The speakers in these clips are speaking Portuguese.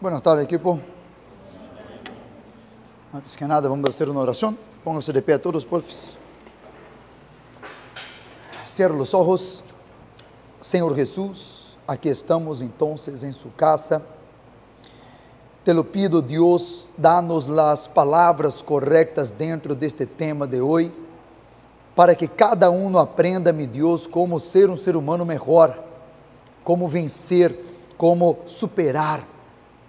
Buenas tardes, equipo. Antes que nada, vamos a hacer una oración. Pónganse de pie a todos, por favor. Cierra los ojos. Señor Jesús, aquí estamos entonces en su casa. Te lo pido, Dios, danos las palabras correctas dentro de este tema de hoy, para que cada uno aprenda, mi Dios, como ser um ser humano mejor, como vencer, como superar.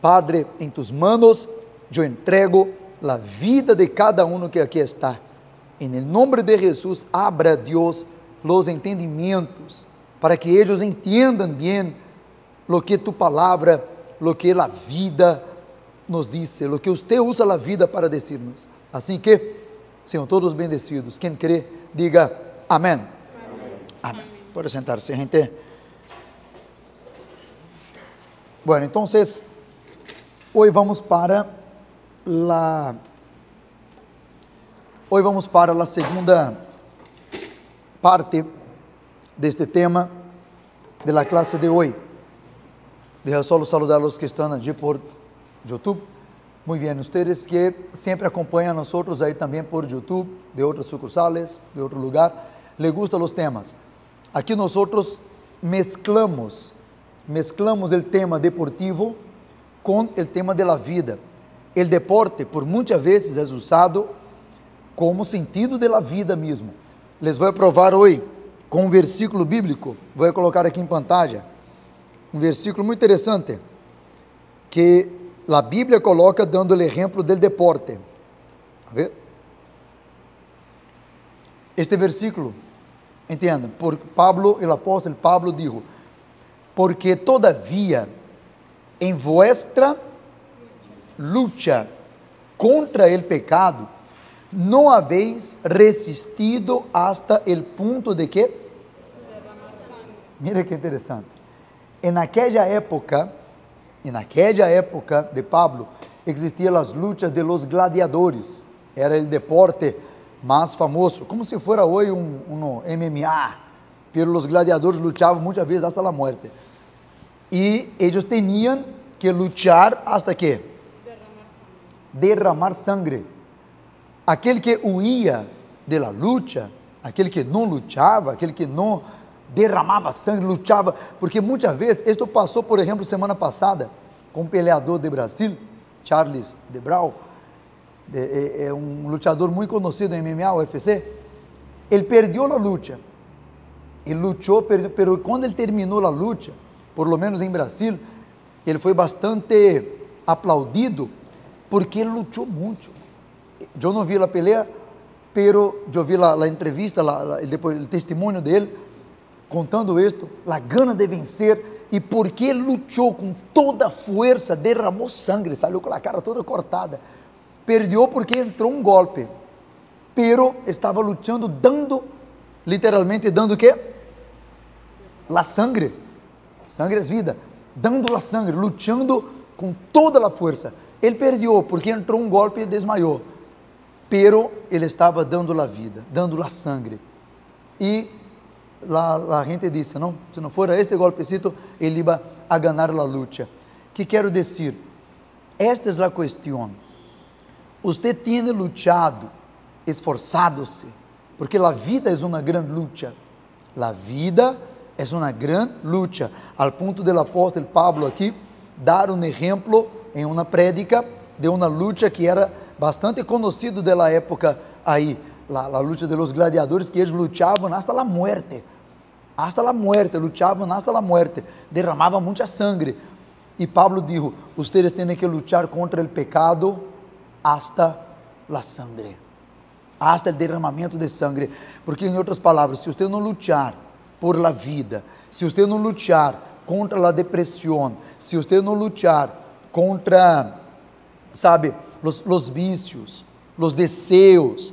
Padre, em tus manos eu entrego a vida de cada um que aqui está. Em nome de Jesus, abra, Deus, os entendimentos, para que eles entendam bem lo que tu palavra, lo que a vida nos dice, lo que usted usa a vida para decirnos. Assim que, sejam todos bendecidos. Quem crê, diga amém. Amém. Pode sentar-se, gente. Bueno, entonces, hoy vamos para la segunda parte de este tema de la clase de hoy. Deja solo saludar a los que están allí por YouTube. Muy bien, ustedes que siempre acompañan a nosotros ahí también por YouTube, de otras sucursales, de otro lugar, les gustan los temas. Aquí nosotros mezclamos el tema deportivo com o tema da vida. O deporte, por muitas vezes, é usado como sentido da vida mesmo. Les vou provar hoje com um versículo bíblico. Vou colocar aqui em pantalla um versículo muito interessante que a Bíblia coloca dando o exemplo do deporte. A ver? Este versículo, entendam, por Pablo, o apóstolo Pablo dijo: porque todavia em vuestra lucha contra el pecado, não habéis resistido hasta el punto de que? Mira que interessante. En aquella época de Pablo, existiam as lutas de los gladiadores. Era o deporte mais famoso, como se fuera hoje um MMA, pero los gladiadores lutavam muitas vezes hasta a morte. E eles tinham que lutar hasta que? Derramar sangre. Aquele que huía de la luta, aquele que não lutava, aquele que não derramava sangue, lutava, porque muitas vezes, isto passou, por exemplo, semana passada, com um peleador de Brasil, Charles de Brau, é um lutador muito conhecido em MMA, UFC. Ele perdeu a luta. Ele lutou, pero quando ele terminou a luta, por lo menos em Brasil, ele foi bastante aplaudido, porque ele lutou muito. Eu não vi a pelea, pero eu vi a entrevista, depois o testemunho dele, contando isto, a gana de vencer, e porque ele lutou com toda a força, derramou sangue, saiu com a cara toda cortada, perdeu porque entrou um golpe, pero estava lutando, literalmente dando o quê? La sangre. Sangre é vida, dando a sangre, lutando com toda a força. Ele perdeu porque entrou um golpe e desmaiou, pero ele estava dando a vida, dando a sangre. E a gente disse, não, se não for este golpecito, ele ia a ganhar a luta. Que quero dizer? Esta é a questão. Você tem lutado, esforçado-se, porque a vida é uma grande luta. A vida é uma grande luta, ao ponto do apóstolo Pablo aqui dar um exemplo em uma prédica de uma luta que era bastante conhecido da época aí, a luta dos gladiadores, que eles lutavam hasta a muerte, lutavam hasta a muerte, derramavam muita sangue, e Pablo dijo: ustedes têm que lutar contra o pecado hasta a sangre, hasta o derramamento de sangue, porque em outras palavras, se você não lutar por la vida, se você não lutar contra a depressão, se você não lutar contra, sabe, los vícios, los deseos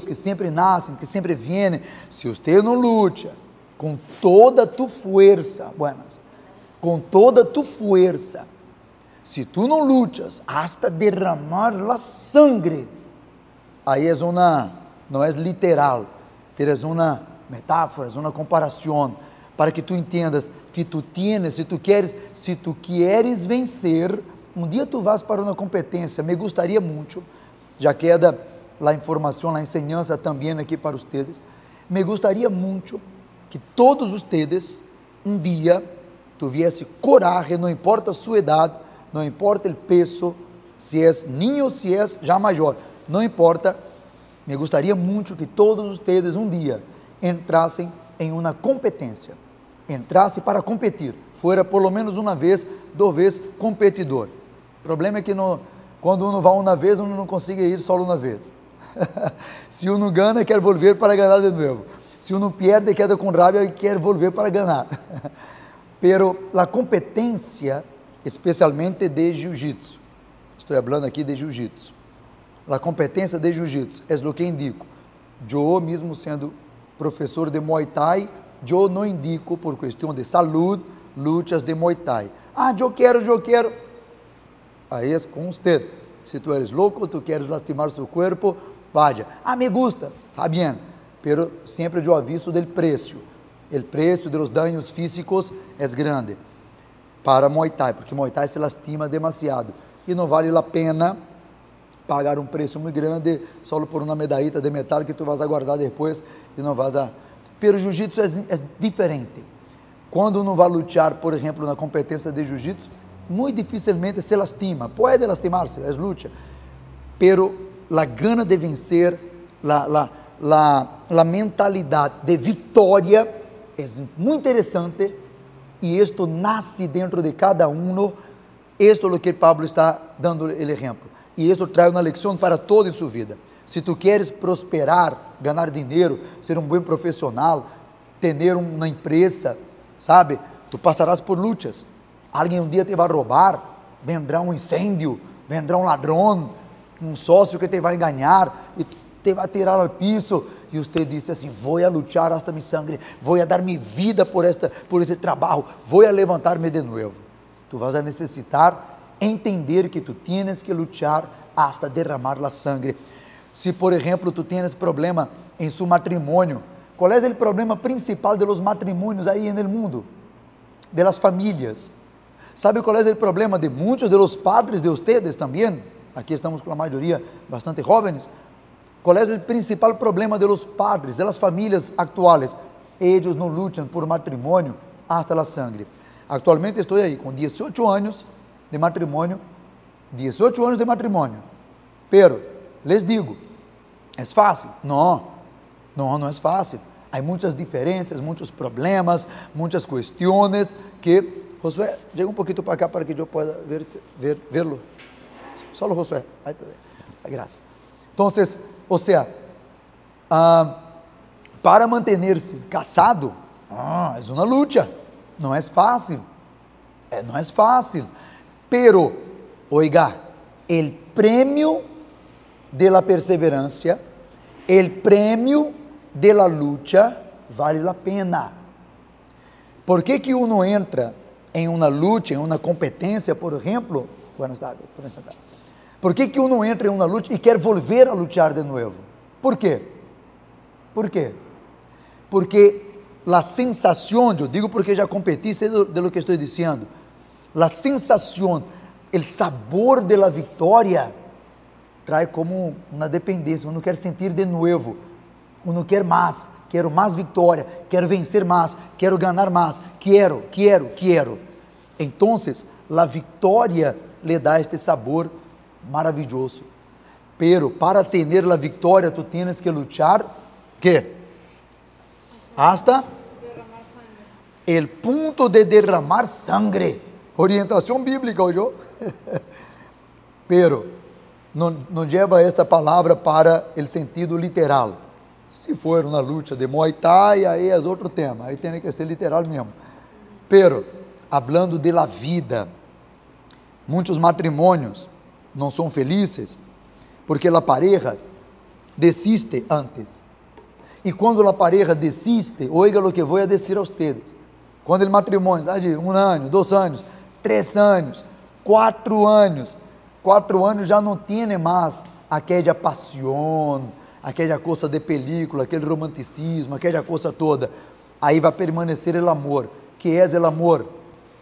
que sempre nascem, que sempre vêm, se você não luta com toda tu força, se tu não lutas hasta derramar la sangre, aí é não é literal, mas é uma metáfora, é uma comparação, para que tu entendas que tu tienes, se tu queres vencer, um dia tu vas para uma competência. Me gostaria muito, já queda a informação, a enseñanza também aqui para vocês, me gostaria muito que todos vocês, um dia, tuviesse coragem, não importa a sua idade, não importa o peso, se é niño, se é já maior, não importa, me gostaria muito que todos vocês um dia entrassem em uma competência, entrasse para competir, fora por lo menos uma vez, 2 vezes competidor. O problema é que quando uno vai uma vez, uno não consegue ir só uma vez. Se uno ganha, quer volver para ganhar de novo. Se uno perde, queda com rabia e quer volver para ganhar. Pero a competência, especialmente de jiu-jitsu, estou falando aqui de jiu-jitsu, a competência de jiu-jitsu é o que indico. Eu mesmo sendo professor de Muay Thai, eu não indico por questão de saúde, lutas de Muay Thai. Eu quero. Aí é com você. Se tu eres louco, tu queres lastimar seu corpo, vaya. Me gusta, está bem, pero sempre eu aviso del preço. O preço de los danos físicos é grande para Muay Thai, porque Muay Thai se lastima demasiado e não vale a pena pagar um preço muito grande só por uma medallita de metal que tu vas a guardar depois e não vas a... Pero jiu-jitsu é diferente. Quando não vai lutar, por exemplo, na competência de jiu-jitsu, muito dificilmente se lastima. Pode lastimar-se, é luta. Pero a gana de vencer, a mentalidade de vitória é muito interessante e isto nasce dentro de cada um. Isto é o que Pablo está dando o exemplo. E isto traz uma lição para toda a sua vida. Se tu queres prosperar, ganhar dinheiro, ser um bom profissional, ter uma empresa, sabe? Tu passarás por lutas. Alguém um dia te vai roubar, vendrá um incêndio, vendrá um ladrão, um sócio que te vai enganar e te vai tirar ao piso. E você disse assim: vou a lutar hasta mi sangre, vou a dar minha vida por esse trabalho, vou a levantar-me de novo. Tu vas a necessitar entender que tu tienes que lutar hasta derramar a sangre. Se, por exemplo, tu tienes problema em seu matrimônio, qual é o problema principal de los matrimônios aí no mundo? De las famílias. ¿Sabe qual é o problema de muitos de los padres de ustedes também? Aqui estamos com a maioria bastante jóvenes. Qual é o principal problema de los padres, de las famílias actuales? Eles não lutam por matrimônio hasta la sangre. Actualmente estou aí com 18 anos de matrimônio, pero les digo, é fácil? Não é fácil. Há muitas diferenças, muitos problemas, muitas questões que... Josué, chega um pouquinho para cá para que eu possa verlo. Só o Josué. Aí está bem. Graças. Então, ou seja, para manter-se casado, é uma luta. Não é fácil. Não é fácil. Pero, oiga, o prêmio de la perseverancia, o prêmio de la luta vale a pena. Por que uno entra em uma luta, em uma competência, por exemplo? Buenas tardes. Por que uno entra em uma luta e quer volver a lutar de novo? Por quê? Porque a sensação, eu digo porque já competi, sei de lo que estou dizendo, a sensação, o sabor de la vitória, traz como uma dependência. Uno quer sentir de novo, uno quer mais, quero mais vitória, quero vencer mais, quero ganhar mais, quero. Então, a vitória lhe dá este sabor maravilhoso. Pero para ter a vitória, tu tienes que lutar, ¿qué? Hasta el punto de derramar sangre. Orientação bíblica, hoje. Pero não leva esta palavra para o sentido literal. Se for uma luta de Muay Thai, aí é outro tema, aí tem que ser literal mesmo. Pero, hablando de la vida, muitos matrimônios não são felizes porque a pareja desiste antes. E quando a pareja desiste, oiga o que vou a dizer a vocês. Quando o matrimônio está de 1 ano, 2 anos, 3 anos, 4 anos, 4 anos já não tem mais aquela paixão, aquela coisa de película, aquele romanticismo, aquela coisa toda. ahí va a permanecer el amor. ¿Qué es el amor?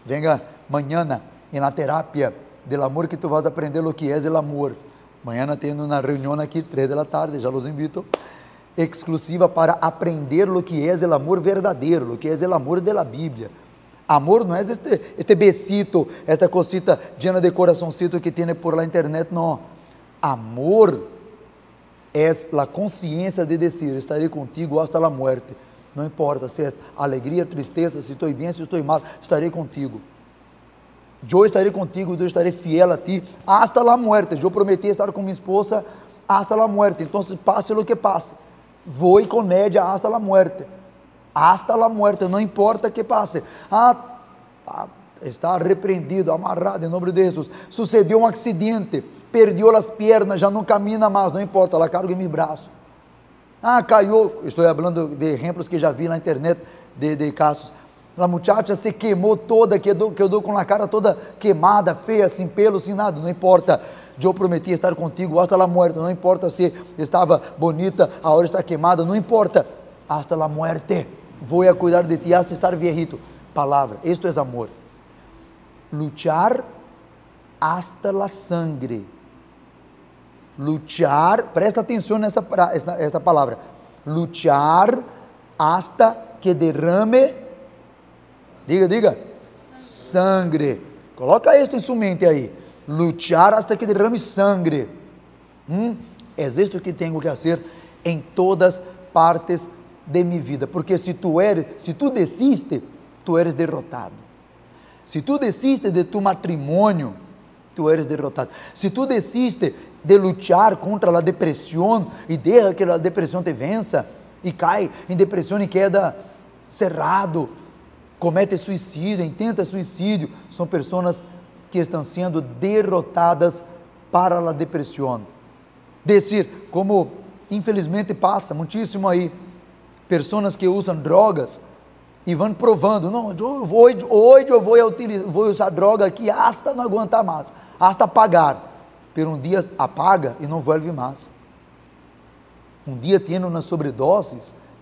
Venga mañana en la terapia del amor que tú vas a aprender lo que es el amor. Mañana tengo una reunión aquí 3 de la tarde, ya los invito, exclusiva para aprender lo que es el amor verdadero, lo que es el amor de la Biblia. Amor no es este besito, esta cosita llena de corazoncito que tiene por la internet, no. Amor es la conciencia de decir, estaré contigo hasta la muerte. No importa si es alegría, tristeza, si estoy bien, si estoy mal, estaré contigo. Yo estaré contigo, yo estaré fiel a ti hasta la muerte. Yo prometí estar con mi esposa hasta la muerte. Entonces, pase lo que pase, voy con ella hasta la muerte. Hasta la muerte, não importa que passe. Está repreendido, amarrado em nome de Jesus. Sucedeu um acidente, perdeu as pernas, já não camina mais, não importa, ela carga em meu braço. Caiu, estou falando de exemplos que já vi na internet de casos. A muchacha se queimou toda, quedou com a cara toda queimada, feia, sem pelo, sem nada, não importa. Eu prometi estar contigo hasta la muerte, não importa se estava bonita, agora está queimada, não importa, hasta la muerte. Vou a cuidar de ti hasta estar viejito. Palavra, esto es amor. Luchar hasta la sangre. Luchar, presta atenção nesta palavra. Luchar hasta que derrame, diga, sangre. Coloca isso em sua mente aí. Luchar hasta que derrame sangre. É isto que tenho que fazer em todas partes de mi vida, porque se tu desiste, tu eres derrotado. Se tu desiste de tu matrimônio, tu eres derrotado. Se tu desiste de luchar contra a depressão e deixa que a depressão te vença e cai em depressão e queda cerrado, comete suicídio, intenta suicídio, são pessoas que estão sendo derrotadas para a depressão. Decir, como infelizmente passa muitíssimo aí, pessoas que usam drogas e vão provando, não, hoje eu vou usar droga aqui hasta não aguentar mais, hasta pagar, pero um dia apaga e não vuelve mais. Um dia tem uma sobredose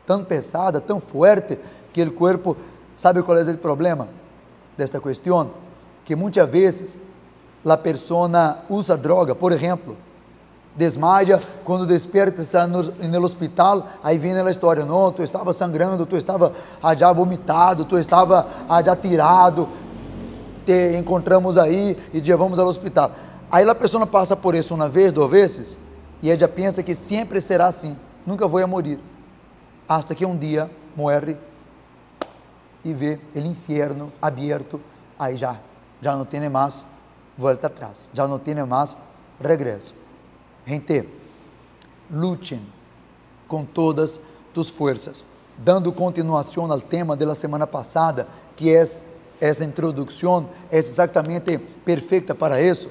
tão pesada, tão forte, que o corpo, sabe qual é o problema desta questão? Que muitas vezes a pessoa usa droga, por exemplo, desmaia, quando desperta, está no hospital, aí vem a história, não, tu estava sangrando, tu estava já vomitado, tu estava já tirado, te encontramos aí e levamos ao hospital. Aí a pessoa passa por isso uma vez, 2 vezes, e ela pensa que sempre será assim, nunca vou morrer, hasta que um dia morre e vê o inferno aberto, aí já não tem mais volta atrás, já não tem mais regresso. Gente, lutem com todas tus forças. Dando continuação ao tema da semana passada, que é esta introdução, é exatamente perfeita para isso.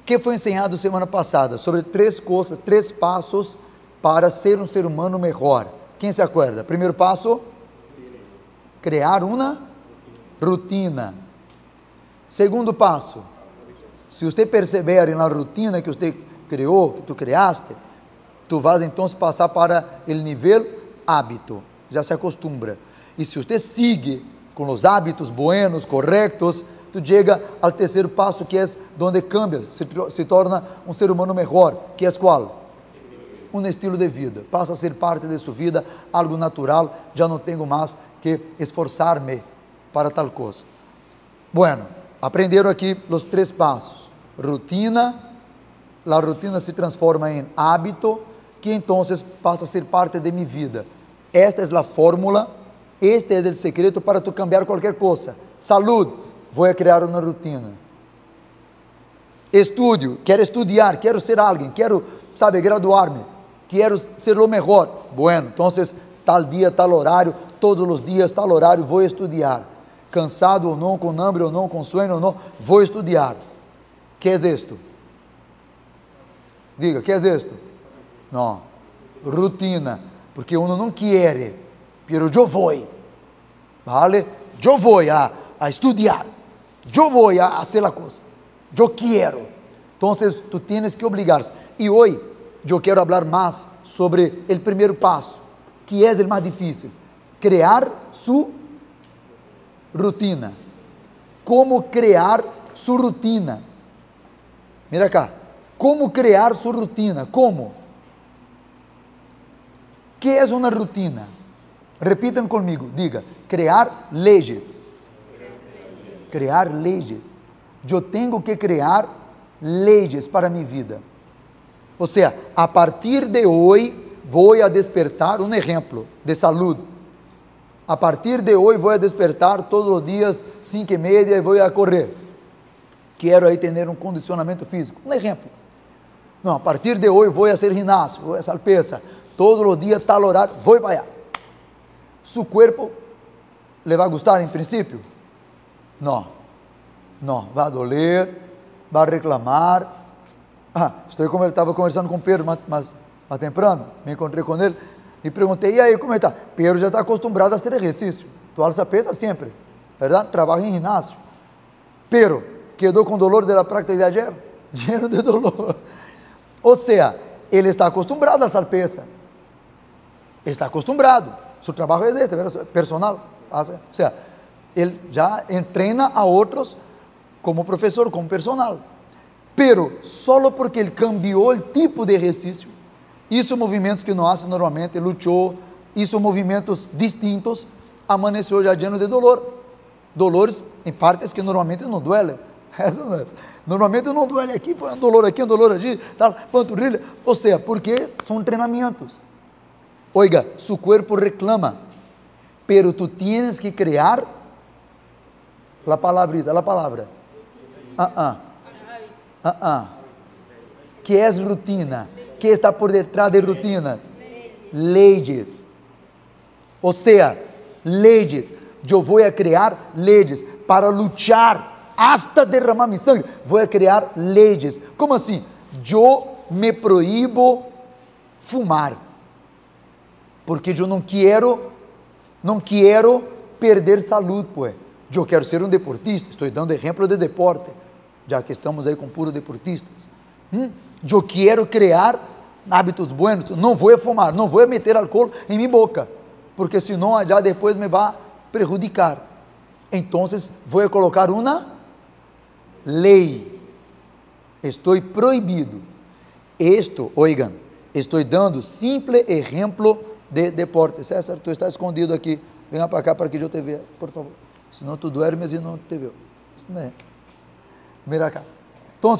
Que foi ensinado semana passada sobre 3 coisas, 3 passos para ser um ser humano melhor. Quem se acorda? Primeiro passo, criar uma rotina. Segundo passo, se você perceber na rotina que você criou, que tu criaste, tu vas então passar para o nível hábito, já se acostumbra. E se você sigue com os hábitos buenos, corretos, tu chega ao terceiro passo, que é onde cambia, se torna um ser humano melhor, que é qual? Um estilo de vida, passa a ser parte de sua vida, algo natural, já não tenho mais que esforçar-me para tal coisa. Bueno, aprenderam aqui os 3 passos, rotina. A rotina se transforma em hábito, que então passa a ser parte de minha vida. Esta é a fórmula, este é o segredo para tu cambiar qualquer coisa. Saúde, vou criar uma rotina. Estudo, quero estudar, quero ser alguém, quero, graduar-me, quero ser o melhor. Bueno, então, tal dia, tal horário, todos os dias, tal horário, vou estudar. Cansado ou não, com hambre ou não, com sono ou não, vou estudar. Que é isto? Diga, que é isto? Não, rotina, porque uno não quer, pero eu vou, vale? Eu vou a estudar, eu vou a fazer a coisa, eu quero. Então, tu tienes que obrigar-se. E hoje, eu quero falar mais sobre o primeiro passo, que é o mais difícil, Crear su rutina. Como crear su rutina. Mira acá. Como crear su rutina. ¿Cómo? ¿Qué es una rutina? Repitan conmigo. Diga. Crear leyes. Crear leyes. Yo tengo que crear leyes para mi vida. O sea, a partir de hoy voy a despertar, un ejemplo de salud. A partir de hoy voy a despertar todos los días 5:30 y voy a correr. Quiero ahí tener un condicionamiento físico. Un ejemplo. No, a partir de hoy voy a hacer gimnasio, voy a hacer pesa. Todos los días, tal horario, voy para allá. Su cuerpo le va a gustar en principio? No. No, va a doler, va a reclamar. Estava conversando com o Pedro mais temprano, me encontrei com ele e perguntei, e aí, como está? Pedro já está acostumado a fazer exercício, tu alça pesa sempre, verdade? Trabalha em ginásio. Pero, quedou com dolor da prática de ayer? Lleno de dolor. Ou seja, ele está acostumado a alçar pesa. Está acostumbrado. Seu trabalho é este, ¿verdad? Personal. Ou seja, ele já treina a outros como professor, como personal. Pero, solo porque ele cambiou o tipo de exercício, hizo movimentos que não hace normalmente, lutou, hizo movimentos distintos, amaneceu já lleno de dolor. Dolores em partes que normalmente não duele. Normalmente não duele aqui, põe um dolor aqui, um dolor ali, tal, panturrilha. Ou seja, porque são treinamentos. Oiga, su cuerpo reclama, pero tu tienes que crear la palabrita, la palabra. Que é rutina? Que está por detrás de rutinas? Leyes. Ou seja, leyes. Eu vou a criar leyes para lutar hasta derramar mi sangue. Vou a criar leyes. Como assim? Eu me proíbo fumar, porque eu não quero perder saúde, pues. Eu quero ser um deportista. Estou dando exemplo de deporte, já que estamos aí com puros deportistas. Eu quero criar hábitos buenos. Não vou fumar, não vou meter álcool em minha boca, porque senão já depois me vai prejudicar. Então, vou colocar uma lei. Estou proibido. Isto, oigan, estou dando simples exemplo de deporte. César, tu está escondido aqui. Venha para cá para que eu te veja, por favor. Senão tu duermes e não te vejo. Mira acá. Então,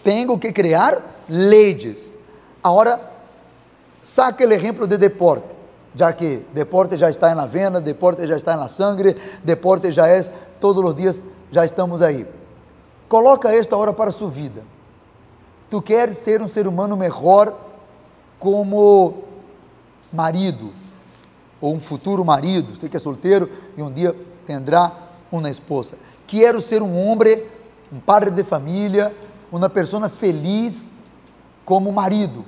tenho que criar leyes. Agora, saque o exemplo de deporte, já que deporte já está na vena, deporte já está na sangre, deporte já é, todos os dias já estamos aí. Coloca esta hora para sua vida. Tu queres ser um ser humano melhor como marido, ou um futuro marido, você que é solteiro e um dia terá uma esposa. Quero ser um homem, um padre de família, uma pessoa feliz como marido.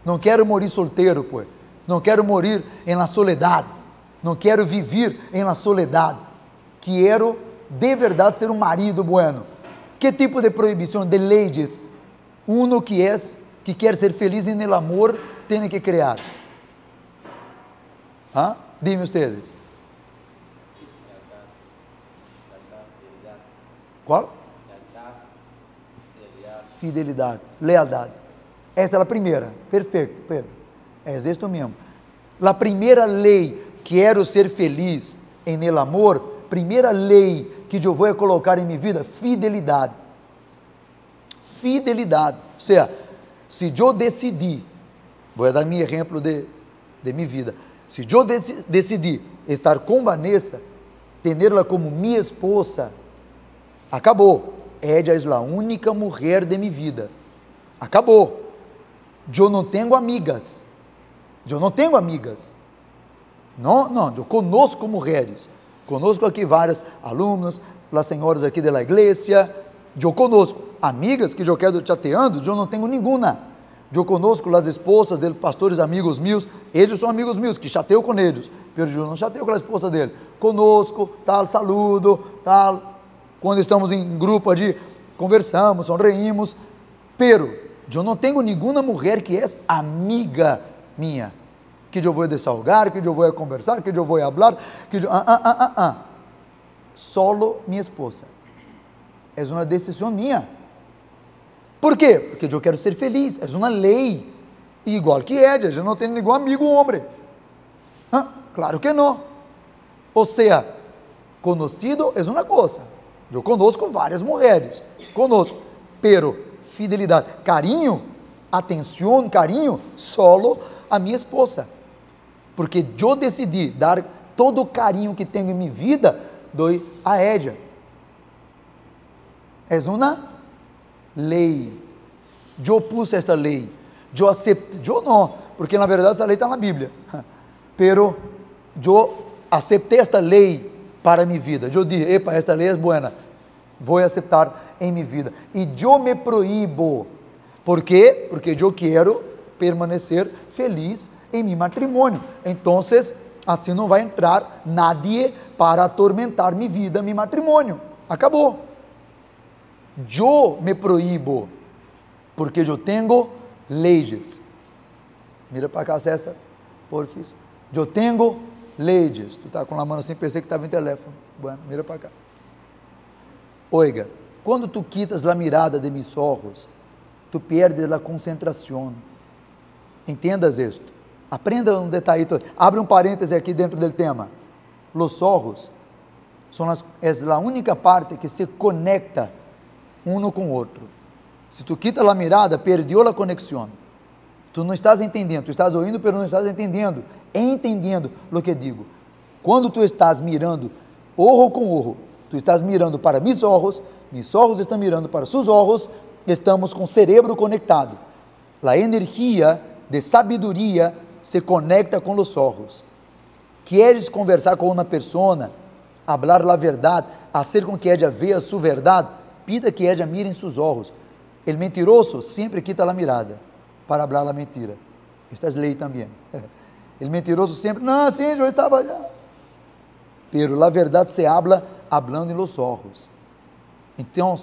Não quero morrer solteiro, pues. Não quero morrer em la soledade. Não quero viver em la soledade. Quero de verdade ser um marido bueno. Que tipo de proibição, de leis, uno que quer ser feliz em el amor, tem que criar? Dime ustedes. Qual? Fidelidade, lealdade. Esta é a primeira. Perfeito, Pedro. É isto mesmo. A primeira lei, quero ser feliz em el amor, primeira lei que eu vou colocar em minha vida, fidelidade. Fidelidade. Ou seja, se eu decidir, vou dar meu exemplo de minha vida, se eu decidir estar com Vanessa, tê-la como minha esposa, acabou. Ella é a única mulher de minha vida. Acabou. Eu não tenho amigas. Eu não tenho amigas. Não, eu conosco mulheres. Conosco aqui várias alunas, as senhoras aqui da igreja. Eu conosco amigas que eu quero chateando, eu não tenho nenhuma. Eu conosco as esposas de pastores amigos meus, eles são amigos meus, que chateo com eles, mas eu não chateo com a esposa dele. Conosco, tal, saludo, tal. Quando estamos em grupo ali, conversamos, sonreímos, pero eu não tenho nenhuma mulher que é amiga minha. que eu vou desahogar, que eu vou conversar, que eu vou falar, que eu... Solo minha esposa. É uma decisão minha. Por quê? Porque eu quero ser feliz. É uma lei. Igual que ella, eu não tenho nenhum amigo homem. Claro que não. Ou seja, conhecido é uma coisa. Eu conosco várias mulheres. Conosco. Pero fidelidade, carinho, atenção, carinho, solo a minha esposa. Porque eu decidi dar todo o carinho que tenho em minha vida, dou a ella. É uma lei. Eu pus esta lei. Eu aceito, eu não, porque na verdade esta lei está na Bíblia. Pero eu aceitei esta lei para minha vida. Eu disse, epa, esta lei é boa, vou aceitar em minha vida. E eu me proíbo. Por quê? Porque eu quero permanecer feliz em meu matrimônio. Então, assim não vai entrar nadie para atormentar minha vida, meu matrimônio. Acabou. Eu me proíbo, porque eu tenho leis. Mira para cá, César, porfis. Eu tenho leis. Tu está com a mão assim, pensei que estava em telefone. Bueno, mira para cá. Oiga, quando tu quitas a mirada de mis ojos, tu perdes a concentração. Entendas isto. Aprenda um detallito. Abre um parêntese aqui dentro do tema. Los ojos é a única parte que se conecta um com o outro. Se tu quita a mirada, perdeu a conexão. Tu não estás entendendo, tu estás ouvindo, mas não estás entendendo. Entendendo o que digo. Quando tu estás mirando, olho com olho, tu estás mirando para mis ojos estão mirando para seus olhos, estamos com o cérebro conectado. A energia de sabedoria se conecta com os olhos. Queres conversar com uma pessoa, falar a verdade, fazer com que ela veja a sua verdade, pida que ela mire em seus olhos. O mentiroso sempre quita a mirada para falar a mentira. Esta é lei também. O mentiroso sempre, não, sim, eu estava já. Pero a verdade se habla hablando em los ojos. Então,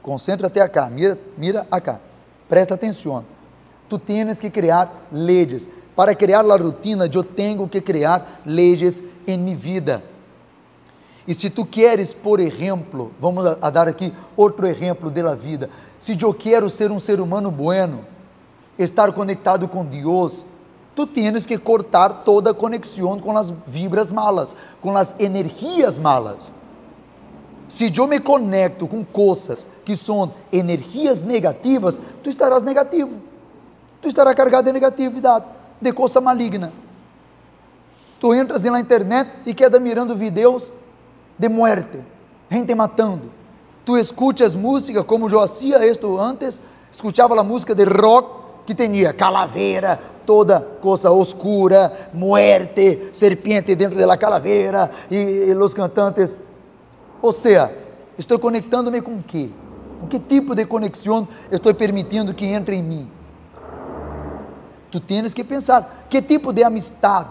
concéntrate acá, mira acá, presta atenção. Tu tienes que criar leis. Para criar a rotina, eu tenho que criar leis em minha vida. E se tu queres, por exemplo, vamos a dar aqui outro exemplo da vida. Se eu quero ser um ser humano bueno, estar conectado com Deus, tu tienes que cortar toda a conexão com as vibras malas, com as energias malas. Se eu me conecto com coisas que são energias negativas, tu estarás negativo. Tu estarás carregado de negatividade, de coisa maligna. Tu entras na internet e quedas mirando vídeos de muerte, gente matando. Tu escutas música, como eu fazia isto antes, escutava a música de rock, que tinha calaveira, toda coisa oscura, muerte, serpiente dentro da calaveira, e os cantantes. Ou seja, estou conectando-me com o quê? Com que tipo de conexão estou permitindo que entre em mim? Tu tens que pensar, que tipo de amistade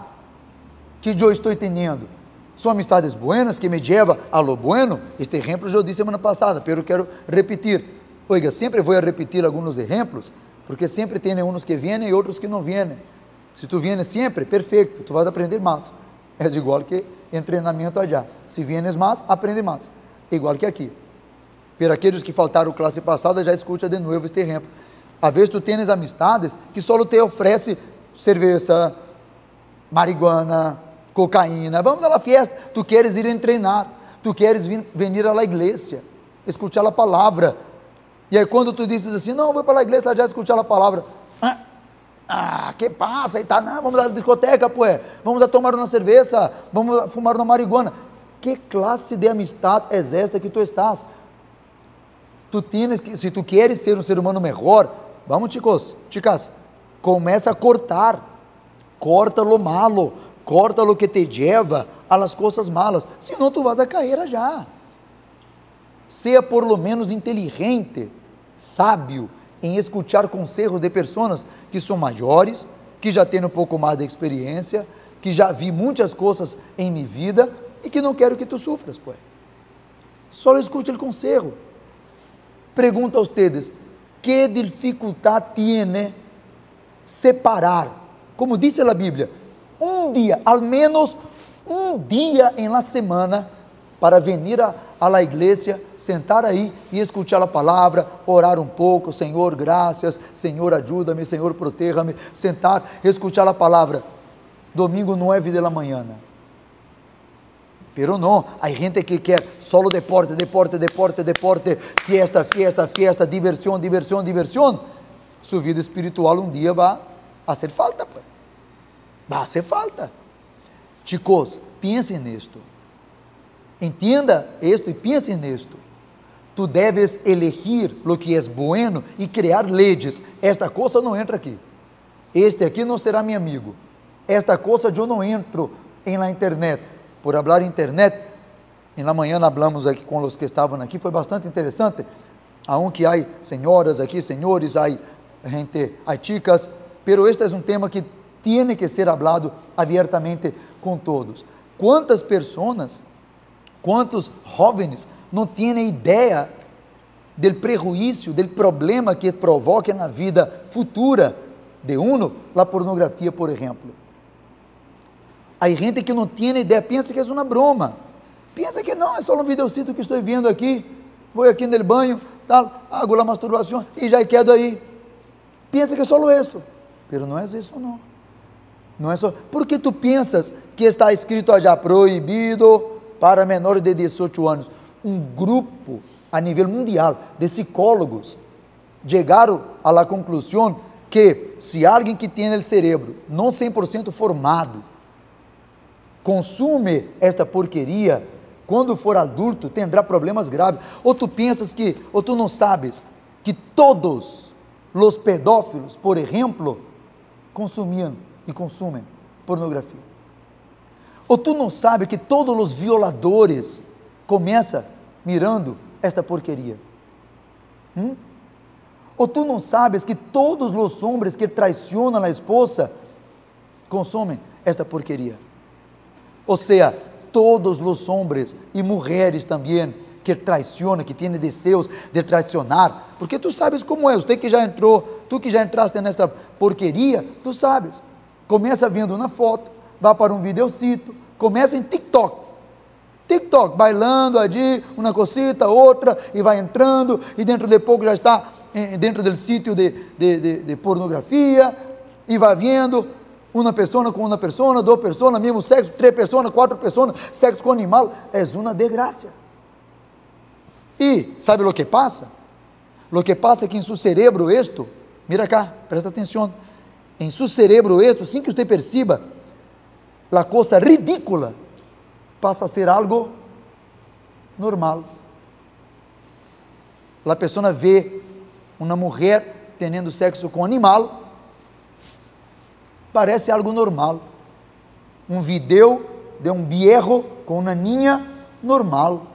que eu estou tendo? São amistades buenas que me levam a lo bueno? Este exemplo eu disse semana passada, mas quero repetir. Oiga, sempre vou repetir alguns exemplos, porque sempre tem uns que vêm e outros que não vêm. Se tu vienes sempre, perfeito, tu vais aprender mais. É igual que em treinamento allá. Se vienes mais, aprende mais. Igual que aqui. Para aqueles que faltaram classe passada, já escuta de novo este exemplo. Às vezes tu tens amistades que só te oferece cerveja, marihuana, cocaína. Vamos à festa. Tu queres ir treinar. Tu queres vir à igreja, escutar a palavra. E aí quando tu dizes assim, não, vou para a igreja já escutar a palavra. Que passa? E tá, não, vamos à discoteca, pues. Vamos a tomar uma cerveja, vamos a fumar uma marihuana. Que classe de amistade é esta que tu estás? Tu tienes que, se tu queres ser um ser humano melhor, vamos chicas, começa a cortar. Corta lo malo, corta lo que te lleva a las coisas malas, senão tu vas a cair já. Seja por lo menos inteligente, sábio, em escutar conselhos de pessoas que são maiores, que já têm um pouco mais de experiência, que já vi muitas coisas em minha vida e que não quero que tu sufras, pues. Só escute o conselho. Pergunta a vocês, que dificuldade tiene separar, como diz a Bíblia, un día, al menos un día en la semana, para venir a la iglesia, sentar aí e escutar a palavra, orar um pouco, Senhor, graças, Senhor, ajuda-me, Senhor, proteja-me, sentar, escutar a palavra, domingo 9 da manhã. Pero não, há gente que quer solo deporte, fiesta, diversión, sua vida espiritual um dia vai fazer falta, vai fazer falta. Chicos, pensem nisto. Entenda esto e pense nisto. Tu deves elegir lo que é bueno e criar leyes. Esta coisa não entra aqui. Este aqui não será meu amigo. Esta coisa eu não entro em la internet. Por hablar internet, em la manhã hablamos aqui com os que estavam aqui, foi bastante interessante. Aunque há senhoras aqui, senhores, há gente, há chicas, pero este é um tema que tem que ser hablado abertamente com todos. Quantas pessoas, quantos jovens não têm ideia do prejuízo, do problema que provoca na vida futura de uno, a pornografia, por exemplo. Há gente que não tem ideia, pensa que é uma broma, pensa que não, é só um videocito que estou vendo aqui, vou aqui no banho, tal, hago a masturbação e já quedo aí. Pensa que é só isso, mas não é isso não. Não é só, porque tu pensas que está escrito já proibido para menores de 18 anos. Um grupo a nível mundial de psicólogos chegaram à conclusão que se alguém que tem o cérebro não 100% formado consome esta porqueria, quando for adulto terá problemas graves. Ou tu pensas que, ou tu não sabes que todos os pedófilos, por exemplo, consumiam e consumem pornografia. Ou tu não sabes que todos os violadores começam mirando esta porqueria? Ou tu não sabes que todos os homens que traicionam a esposa consomem esta porqueria? Ou seja, todos os homens e mulheres também que traicionam, que têm desejos de traicionar, porque tu sabes como é, você que já entrou, tu que já entraste nesta porqueria, tu sabes. Começa vendo uma foto, vai para um videocito, começa em TikTok, bailando ali, uma cosita, outra, e vai entrando, e dentro de pouco já está dentro do sítio de pornografia, e vai vendo uma pessoa com uma pessoa, duas pessoas, mesmo sexo, 3 pessoas, 4 pessoas, sexo com animal, é uma desgraça. E, sabe o que passa? O que passa é que em seu cerebro esto, mira cá, presta atenção, em seu cerebro esto, sem que você perceba, a coisa ridícula passa a ser algo normal. A pessoa vê uma mulher tendo sexo com animal, parece algo normal. Um vídeo de um viejo com uma ninha, normal.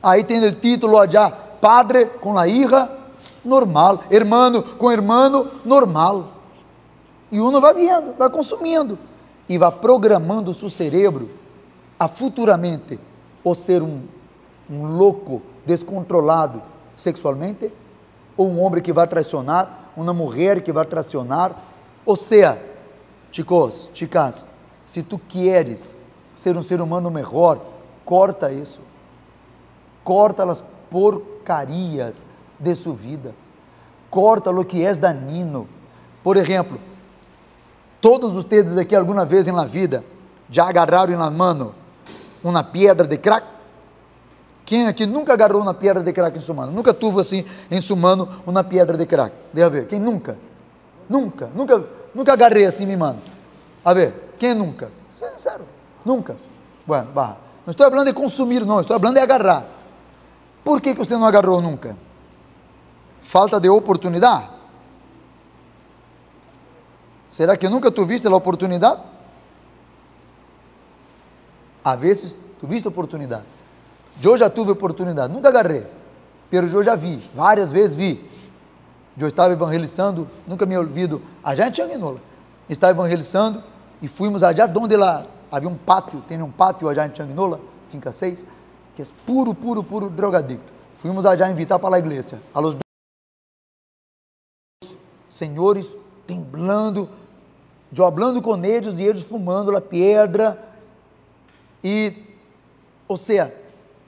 Aí tem o título já, padre com a hija, normal. Hermano com hermano, normal. E uno vai vendo, vai consumindo, e vai programando o seu cérebro a futuramente ou ser um louco descontrolado sexualmente, ou um homem que vai traicionar, uma mulher que vai traicionar. Ou seja, chicos, chicas, se tu queres ser um ser humano melhor, corta isso, corta as porcarias de sua vida, corta o que é danino. Por exemplo, todos vocês aqui alguma vez na vida já agarraram na mão uma pedra de crack? Quem aqui nunca agarrou uma pedra de crack em sua mão? Nunca teve assim em sua mão uma pedra de crack? Deixa eu ver, quem nunca? Nunca agarrei assim minha mão. A ver, quem nunca? Sincero, nunca. Bueno, barra. Não estou falando de consumir, não, estou falando de agarrar. Por que você não agarrou nunca? Falta de oportunidade? Será que nunca tuviste a oportunidade? Às vezes, tuviste oportunidade. Eu já tive oportunidade, nunca agarrei, mas eu já vi, várias vezes vi. Eu estava evangelizando, nunca me olvido, allá em Changuinola. Estava evangelizando e fomos allá onde lá havia um pátio, tem um pátio allá em Changuinola, Finca 6, que é puro drogadicto. Fomos allá invitar para a igreja, a los senhores temblando, eu hablando com eles e eles fumando a pedra, ou seja,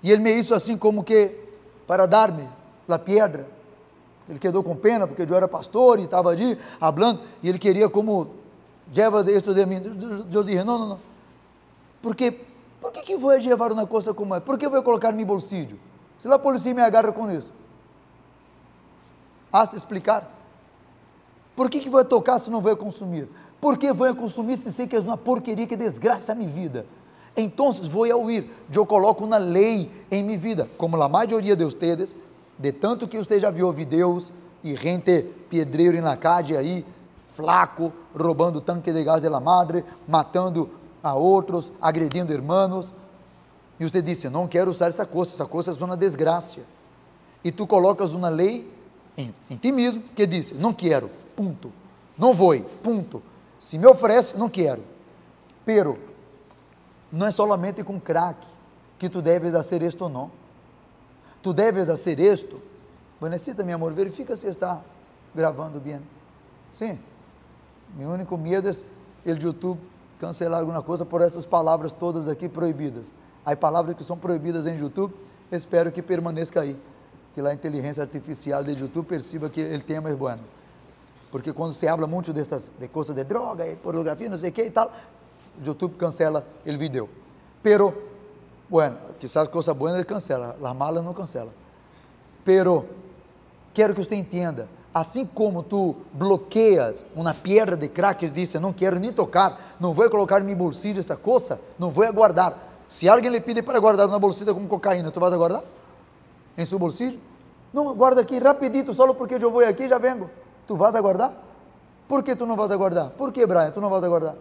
e ele me hizo assim como que para dar-me a pedra. Ele quedou com pena porque eu era pastor e estava ali hablando, e ele queria como, lleva isto de mim. Eu disse, não. Por que vou levar uma coisa como essa? Por que vou colocar no meu bolsillo? Se a polícia me agarra com isso. Hasta explicar. Por que vou tocar se não vou consumir? Por que vou consumir se sei que é uma porqueria que desgraça a minha vida? Então vou a huir. Eu coloco uma lei em minha vida, como a maioria de vocês, de tanto que você já viu videos e gente pedreiro na calle aí, flaco, roubando tanque de gás de la madre, matando a outros, agredindo irmãos, e você disse, não quero usar essa coisa é uma desgraça, e tu colocas uma lei em ti mesmo, que diz, não quero, ponto, não vou, ponto, se me oferece, não quero, pero, não é solamente com crack, que tu deves fazer isto ou não, tu deves fazer isto, Vanessita, meu amor, verifica se está gravando bem, sim, meu único medo é o YouTube cancelar alguma coisa por essas palavras todas aqui proibidas. Há palavras que são proibidas em YouTube, espero que permaneça aí, que a inteligência artificial do YouTube perceba que o tema é bom. Porque quando se habla muito de coisas de droga, e pornografia, não sei o que e tal, o YouTube cancela o vídeo. Pero, bueno, quizás coisa boa ele cancela, as malas não cancela. Pero, quero que você entenda, assim como tu bloqueias uma pedra de crack e diz, não quero nem tocar, não vou colocar em meu bolsillo esta coisa, não vou guardar. Se alguém lhe pede para guardar uma bolsita com cocaína, tu vas a guardar? Em seu bolsillo? Não, guarda aqui rapidito, só porque eu vou aqui já vengo. Tu vas a guardar? Por que tu não vas a guardar? Por que, Brian, tu não vas a guardar?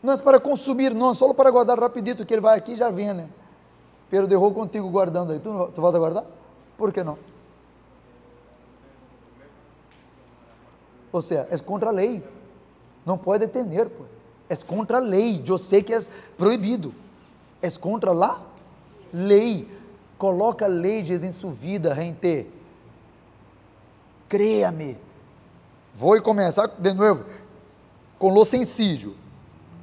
Não é para consumir, não, só para guardar rapidito, que ele vai aqui e já vem, né? Pero derrou contigo guardando aí, tu vas a guardar? Por que não? Ou seja, é contra a lei, não pode detener, pô. É contra a lei, eu sei que é proibido, é contra a lei, coloca leis em sua vida, gente, créame, vou começar de novo, com lo sencillo,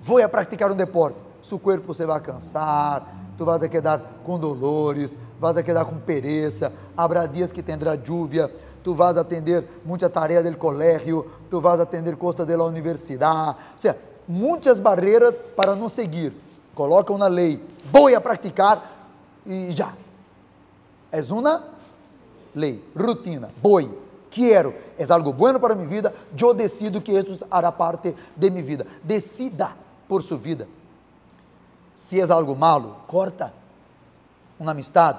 vou a praticar um deporte, seu corpo você vai cansar, tu vas a quedar com dolores, vas a quedar com pereza, habrá dias que tendrá lluvia, tu vas a atender muita tarefa do colégio, tu vas a atender coisas da universidade, ou seja, muitas barreiras para não seguir, colocam na lei, vou a praticar e já, é uma lei, rotina, vou, quero, é algo bueno para minha vida, eu decido que isso hará parte de minha vida, decida por sua vida, se é algo malo, corta, uma amistade,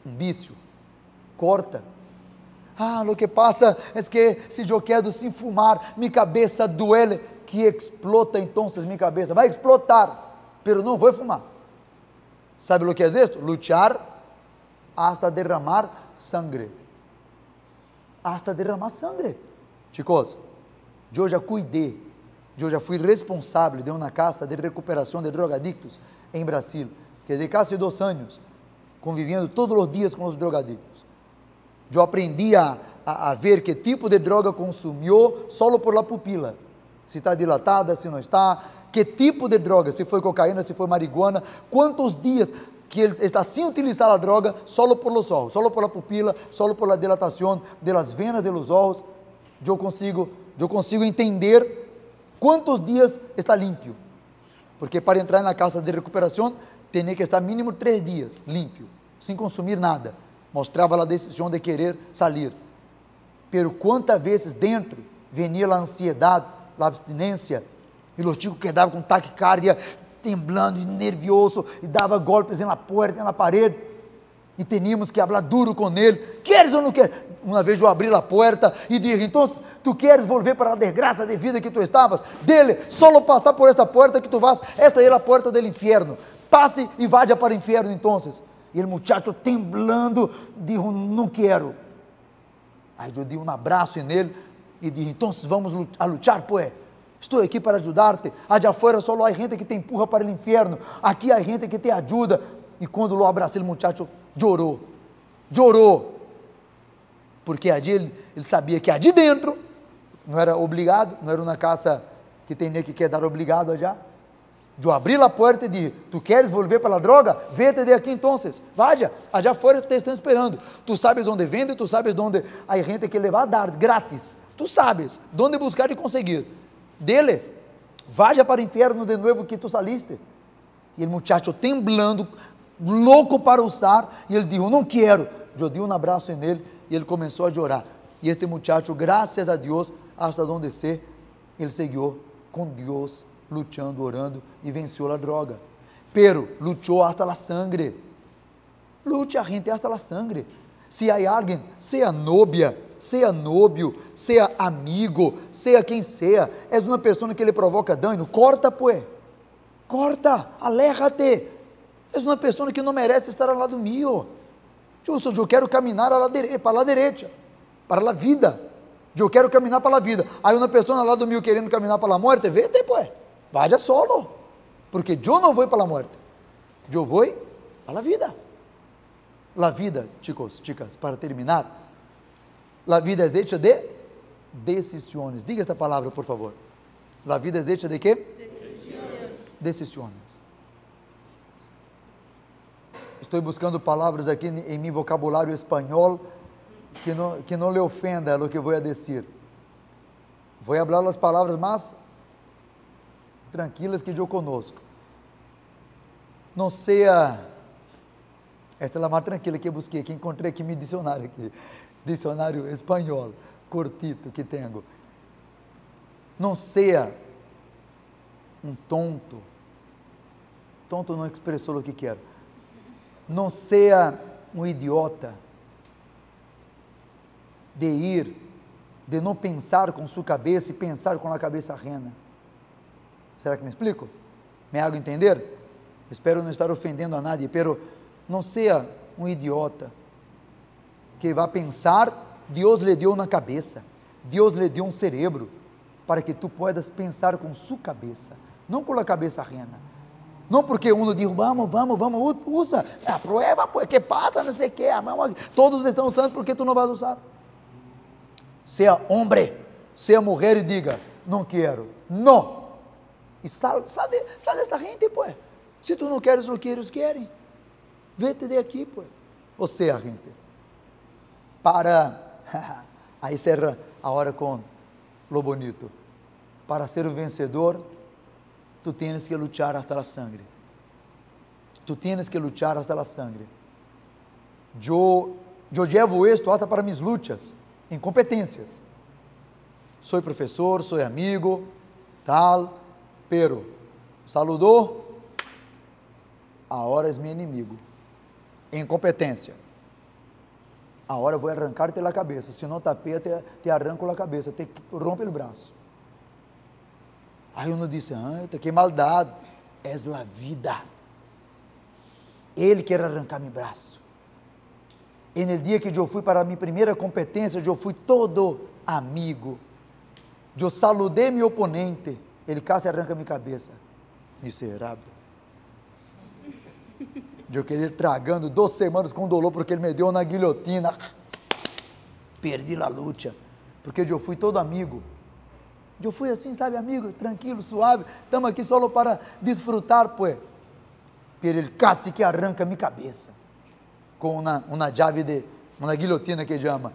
um vício, corta. Lo que passa é que se eu quero sem fumar, minha cabeça duele, que explota então minha cabeça, vai explotar, pero não vou fumar. Sabe o que é isso? Luchar hasta derramar sangre. Hasta derramar sangre. Chicos, eu já cuidei, eu já fui responsável de uma casa de recuperação de drogadictos em Brasil, que de quase 2 anos, convivendo todos os dias com os drogadictos. Eu aprendi a ver que tipo de droga consumiu só por la pupila, se está dilatada, se não está, que tipo de droga, se foi cocaína, se foi marihuana, quantos dias que ele está sem utilizar a droga só por los ojos, só por la pupila, só por la dilatação de las venas de los ojos, eu consigo entender quantos dias está limpo, porque para entrar na casa de recuperação, tem que estar mínimo 3 dias limpo, sem consumir nada, mostrava a decisão de querer sair, pero quantas vezes dentro venia a ansiedade, a abstinência, e os chicos quedavam com taquicardia, temblando, nervioso, e dava golpes na porta, na parede, e teníamos que falar duro com ele, queres ou não queres? Uma vez eu abri a porta e disse, então, tu queres volver para a desgraça de vida que tu estavas? Dele, só passar por esta porta que tu vas, esta é a porta do inferno, passe e vaya para o inferno, então. E o muchacho temblando, disse, não quero. Aí eu dei um abraço nele, e disse, então vamos a lutar, pues, estou aqui para ajudar-te, allá afuera só há gente que te empurra para o inferno, aqui há gente que te ajuda, e quando eu abracei o muchacho, chorou, porque allí ele sabia que allí dentro, não era obrigado, não era uma casa que tinha que quedar obrigado allá. Eu abri a porta e disse, tu queres volver para a droga? Vete de aqui então, vaya, allá fora te estão esperando, tu sabes onde vende, tu sabes onde há gente que le va a dar grátis, tu sabes, onde buscar e conseguir, dele, vaya para o inferno de novo que tu saliste. E o muchacho temblando, louco para usar, e ele disse, não quero. Eu dei um abraço nele, e ele começou a chorar, e este muchacho, graças a Deus, hasta onde ser, ele seguiu com Deus, lutando, orando, e venceu a droga, pero lutou hasta la sangre, lute a gente hasta la sangre. Se há alguém, seja novia, seja novio, seja amigo, seja quem seja, és uma pessoa que lhe provoca dano, corta pues, corta, aléjate, és uma pessoa que não merece estar ao lado mío. Eu quero caminhar para a direita, para a vida, eu quero caminhar para a vida. Aí uma pessoa ao lado mío querendo caminhar para a morte, vete pues, vaya solo, porque eu não vou para a morte, eu vou para a vida. A vida, chicos, chicas, para terminar, a vida é hecha de decisões. Diga esta palavra, por favor. A vida é hecha de quê? Decisões. Estou buscando palavras aqui em meu vocabulário espanhol que não lhe ofenda o que vou a dizer. Vou falar as palavras mais tranquilas que eu conosco. Não seja, esta é a mais tranquila que eu busquei, que encontrei aqui no dicionário dicionário espanhol, cortito que tenho. Não seja um tonto não expressou o que quero. Não seja um idiota de não pensar com sua cabeça e pensar com a cabeça ajena. Será que me explico? Me hago entender? Espero não estar ofendendo a nadie, pero não seja um idiota que vai pensar, Deus lhe deu na cabeça, Deus lhe deu um cerebro, para que tu puedas pensar com sua cabeça, não com a cabeça ajena. Não porque um diz, vamos, usa, prueba, pues, que passa, não sei o que, todos estão usando, porque tu não vais usar? Seja homem, seja mulher e diga, não quero, não. E sai desta gente, pues. Se tu não queres o que eles querem, vete de aqui, pues. Ou seja, gente, para, aí cerra a hora com lo bonito, para ser o vencedor, tu tienes que luchar hasta la sangre, tu tienes que luchar hasta la sangre. Eu llevo esto hasta para mis luchas, em competências, sou professor, sou amigo, tal, pero, saludou, agora és meu inimigo, em competência, agora vou arrancar-te a cabeça, se não tapei, te arranco a cabeça, te rompe o braço. Aí uno disse, que maldade, és a vida, ele quer arrancar meu braço. E no dia que eu fui para a minha primeira competência, eu fui todo amigo, eu saludei meu oponente, ele quase arranca minha cabeça, miserável. Eu queria ir tragando 2 semanas com dolor, porque ele me deu na guilhotina, perdi a luta, porque eu fui todo amigo. Eu fui assim, sabe, amigo, tranquilo, suave, estamos aqui só para desfrutar, pues. Pero ele casi que arranca minha cabeça, com uma chave uma guilhotina que chama.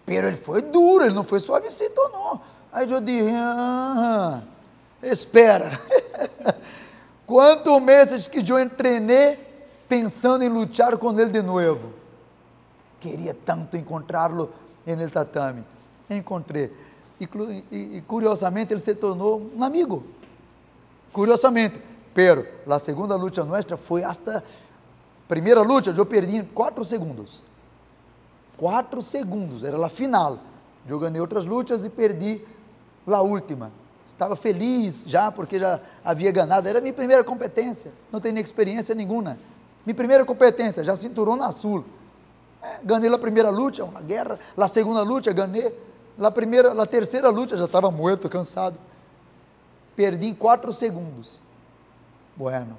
Pero ele foi duro, ele não foi suavecito, não. Aí eu disse, espera, quantos meses que eu treinei pensando em lutar com ele de novo. Queria tanto encontrá-lo no tatame. Encontrei. E curiosamente ele se tornou um amigo, curiosamente, pero a segunda luta nossa foi hasta, primeira luta eu perdi em 4 segundos, 4 segundos, era a final, eu ganhei outras lutas e perdi a última, estava feliz já, porque já havia ganhado, era minha primeira competência, não tenho experiência nenhuma, minha primeira competência, já cinturão azul, ganhei a primeira luta, uma guerra, a segunda luta ganhei, a terceira luta, já estava muito cansado, perdi em 4 segundos, bueno,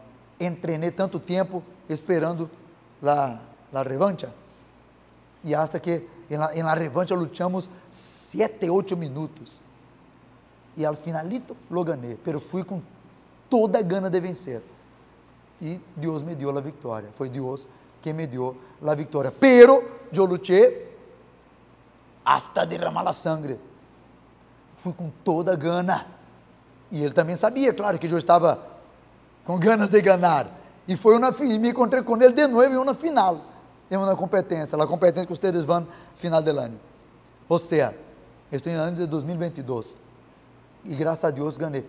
treinei tanto tempo, esperando a revancha, y hasta que en la revancha luchamos 7, 8 minutos, e al finalito lo gané, pero fui com toda a gana de vencer, e Deus me deu a vitória, foi Deus que me deu a vitória, pero eu lutei hasta derramar a sangre, fui com toda a gana, e ele também sabia, claro, que eu estava com ganas de ganhar, e me encontrei com ele de novo em uma final, em uma competência, a competência que vocês vão final do ano, ou seja, estou em ano de 2022, e graças a Deus ganhei.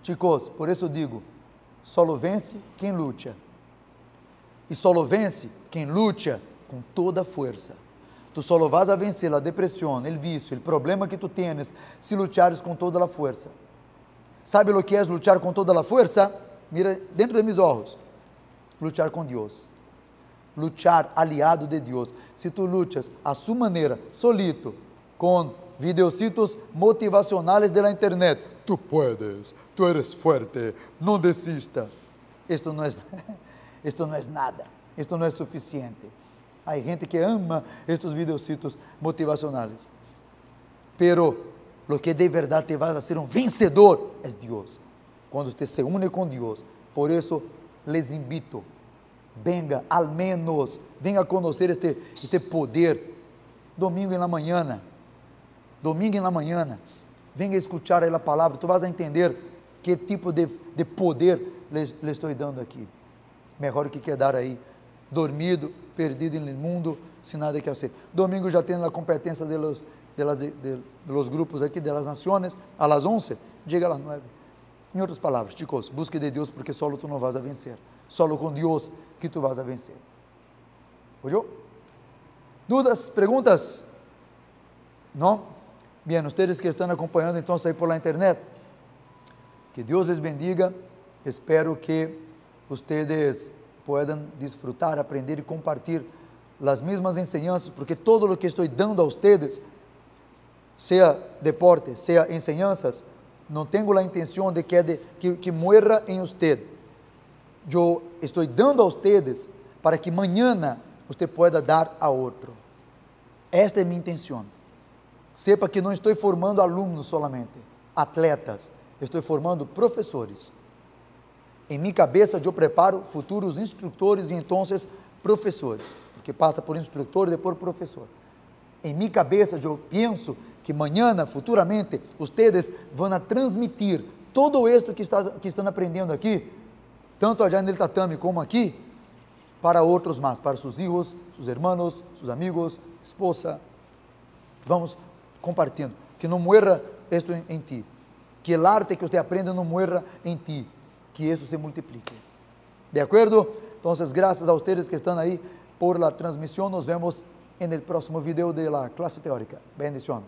Chicos, por isso digo, solo vence quem luta, e solo vence quem luta com toda a força. Tu solo vas a vencer a depressão, o vício, o problema que tu tienes, se lutares com toda a força. Sabe o que é lutar com toda a força? Mira dentro de meus olhos, lutar com Deus, lutar aliado de Deus. Se tu lutas a sua maneira, solito, com videocitos motivacionais de la internet, tu puedes, tu eres fuerte, não desista. Isto não é nada, isto não é suficiente. Há gente que ama estes videocitos motivacionais, pero lo que de verdade te vai a ser um vencedor é Deus, quando você se une com Deus. Por isso, les invito, venga, al menos, venga a conhecer este poder, domingo na manhã, venga a escuchar a palavra, tu vas a entender que tipo de poder le estou dando aqui. Melhor que quedar aí, dormido, perdido no mundo, sem nada que fazer. Domingo já tenho a competência de los grupos aqui, de las naciones, a las 11, chega a las 9. Em outras palavras, chicos, busque de Deus, porque solo tu não vas a vencer, solo com Deus que tu vas a vencer. ¿Oyó? ¿Dudas? ¿Preguntas? ¿No? Bien, ustedes que están acompanhando entonces aí por la internet, que Deus les bendiga, espero que ustedes puedan disfrutar, aprender e compartilhar as mesmas enseñanças, porque todo o que estou dando a ustedes, seja deporte, seja enseñanças, não tenho a intenção de que muera em usted. Eu estou dando a ustedes para que mañana você pueda dar a outro. Esta é minha intenção. Sepa que não estou formando alunos solamente, atletas, estou formando professores. Em minha cabeça eu preparo futuros instrutores e então professores, porque passa por instrutor e depois professor. Em minha cabeça eu penso que amanhã, futuramente, vocês vão transmitir todo isto que estão aprendendo aqui, tanto allá no tatame como aqui, para outros mais, para seus filhos, seus irmãos, seus amigos, esposa. Vamos compartilhando, que não muera isto em ti, que o arte que você aprenda não muera em ti, que isso se multiplique. ¿De acordo? Então, graças a vocês que estão aí por la transmissão, nos vemos en el próximo video de la clase teórica. Bendición.